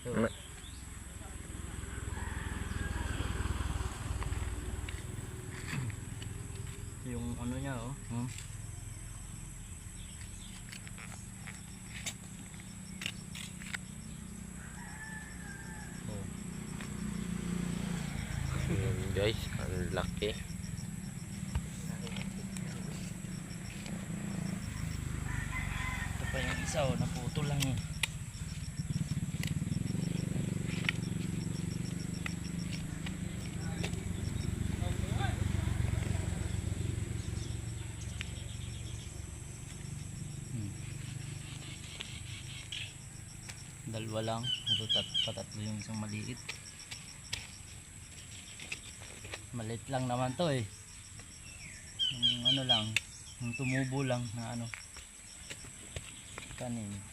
So, yung ano niya oh. Ayan guys, ang laki. Ito pa yung isa oh, naputol lang eh. Dalawa lang, ito patatlo yung isang maliit. Maliit lang naman to eh. Yung ano lang, yung tumubo lang na ano, kanin.